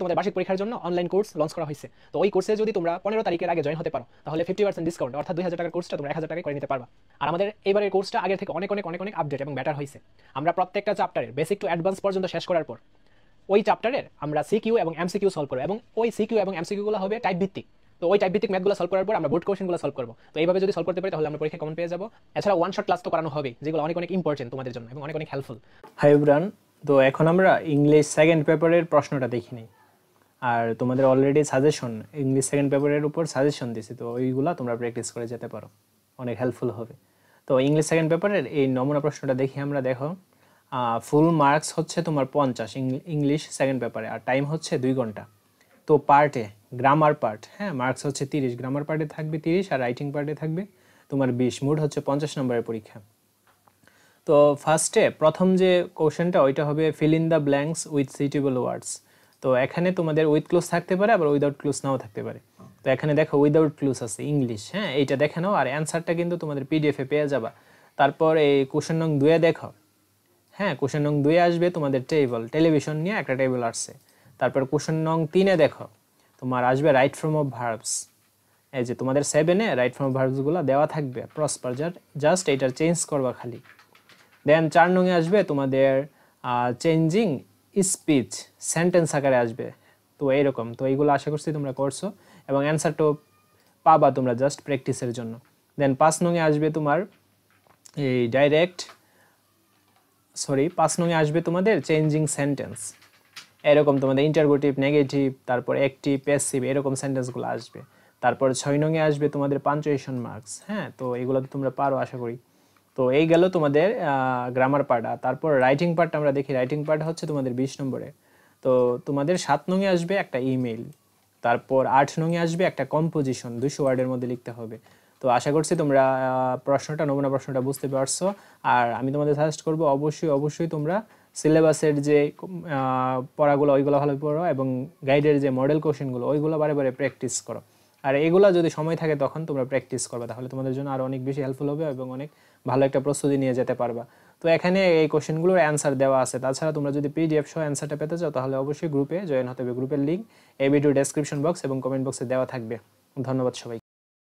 তোমাদের বার্ষিক পরীক্ষার জন্য অনলাইন কোর্স লঞ্চ করা হয়েছে। তো ওই কোর্সে যদি তোমরা 15 তারিখের আগে জয়েন হতে পারো তাহলে 50% ডিসকাউন্ট অর্থাৎ 2000 টাকার কোর্সটা তোমরা 1000 টাকায় করে নিতে পারবা। আর আমাদের এবারের কোর্সটা আগের থেকে অনেক অনেক অনেক অনেক আপডেট এবং বেটার হয়েছে। আমরা প্রত্যেকটা চ্যাপ্টারের বেসিক টু অ্যাডভান্স পর্যন্ত শেষ করার পর ওই চ্যাপ্টারের আমরা সিকিউ এবং এমসিকিউ সলভ করব এবং ওই সিকিউ এবং এমসিকিউ গুলো হবে টাইপ ভিত্তিক। তো ওই টাইপ ভিত্তিক ম্যাথগুলো সলভ করার পর আমরা বোর্ড কোশ্চেনগুলো সলভ করব। তো এইভাবে যদি সলভ করতে পারি তাহলে আমরা পরীক্ষায় কমন পেয়ে যাব। এছাড়া ওয়ান শট ক্লাস তো করানো হবে যেগুলো অনেক অনেক ইম্পর্টেন্ট তোমাদের জন্য এবং অনেক অনেক হেল্পফুল। হাই এভরিওয়ান, তো এখন আমরা ইংলিশ সেকেন্ড পেপারের প্রশ্নটা দেখিনি। আর তোমাদের অলরেডি সাজেশন ইংলিশ সেকেন্ড পেপারের উপর সাজেশন দিছি, তো ওইগুলা তোমরা প্র্যাকটিস করে যেতে পারো, অনেক হেল্পফুল হবে। তো ইংলিশ সেকেন্ড পেপারের এই নমুনা প্রশ্নটা দেখি আমরা। দেখো, ফুল মার্কস হচ্ছে তোমার 50 ইংলিশ সেকেন্ড পেপারে, আর টাইম হচ্ছে 2 ঘন্টা। তো পার্টে গ্রামার পার্ট, হ্যাঁ, মার্কস হচ্ছে 30, গ্রামার পার্টে থাকবে 30 আর রাইটিং পার্টে থাকবে তোমার 20, মোট হচ্ছে 50 নম্বরের পরীক্ষা। তো ফার্স্টে প্রথম যে কোশ্চেনটা ওইটা হবে fill in the blanks with suitable words. তো এখানে তোমাদের উইথ ক্লুজ থাকতে পারে, আবার উইদাউট ক্লুজ নাও থাকতে পারে। তো এখানে দেখো উইদাউট ক্লুজ আছে ইংলিশ, হ্যাঁ, এইটা দেখে নাও। আর অ্যান্সারটা কিন্তু তোমাদের পিডিএফে পেয়ে যাবা। তারপর এই কোশ্চেন নং 2 দেখো, হ্যাঁ, কোশ্চেন নং 2 আসবে তোমাদের টেলিভিশন নিয়ে একটা টেবিল আসছে। তারপর কোশ্চেন নং 3 দেখো তোমার আসবে রাইট ফর্ম অফ ভার্বস। এই যে তোমাদের 7-এ রাইট ফর্ম অফ ভার্বসগুলো দেওয়া থাকবে, প্রসপার, জাস্ট এইটার চেঞ্জ করবা খালি। দেন 4 নংয়ে আসবে তোমাদের চেঞ্জিং স্পিচ, সেন্টেন্স আকারে আসবে। তো এইরকম, তো এইগুলো আশা করছি তোমরা করছো এবং অ্যান্সারটাও পাবা তোমরা জাস্ট প্র্যাকটিসের জন্য। দেন 5 নংয়ে আসবে তোমার এই 5 নংয়ে আসবে তোমাদের চেঞ্জিং সেন্টেন্স। এরকম তোমাদের ইন্টারোগেটিভ, নেগেটিভ, তারপর অ্যাক্টিভ, প্যাসিভ, এরকম সেন্টেন্সগুলো আসবে। তারপর 6 নংয়ে আসবে তোমাদের পাঞ্চুয়েশন মার্কস, হ্যাঁ, তো এইগুলো তো তোমরা পারো আশা করি। তো এই গেল তোমাদের গ্রামার পার্ট। আর তারপর রাইটিং পার্ট আমরা দেখি। রাইটিং পার্ট হচ্ছে তোমাদের 20 নম্বরে। তো তোমাদের 7 নংয়ে আসবে একটা ইমেইল। তারপর 8 নংয়ে আসবে একটা কম্পোজিশন, 200 ওয়ার্ডের মধ্যে লিখতে হবে। তো আশা করছি তোমরা নমুনা প্রশ্নটা বুঝতে পারছো। আর আমি তোমাদের সাজেস্ট করবো অবশ্যই তোমরা সিলেবাসের যে পড়াগুলো ওইগুলো ভালো পড়ো এবং গাইডের যে মডেল কোশ্চেনগুলো ওইগুলো বারে বারে প্র্যাকটিস করো। আর এগুলো যদি সময় থাকে তখন তোমরা প্র্যাকটিস করবে, তাহলে তোমাদের জন্য আরও অনেক বেশি হেল্পফুল হবে এবং অনেক ভালো একটা প্রস্তুতি নিয়ে যেতে পারবা। তো এখানে এই কোশ্চেনগুলোর অ্যান্সার দেওয়া আছে। তাছাড়া তোমরা যদি পিডিএফ সহ অ্যান্সারটা পেতে চাও তাহলে অবশ্যই গ্রুপে জয়েন হতে হবে। গ্রুপের লিঙ্ক এই ভিডিও ডেসক্রিপশন বক্স এবং কমেন্ট বক্সে দেওয়া থাকবে। ধন্যবাদ সবাই।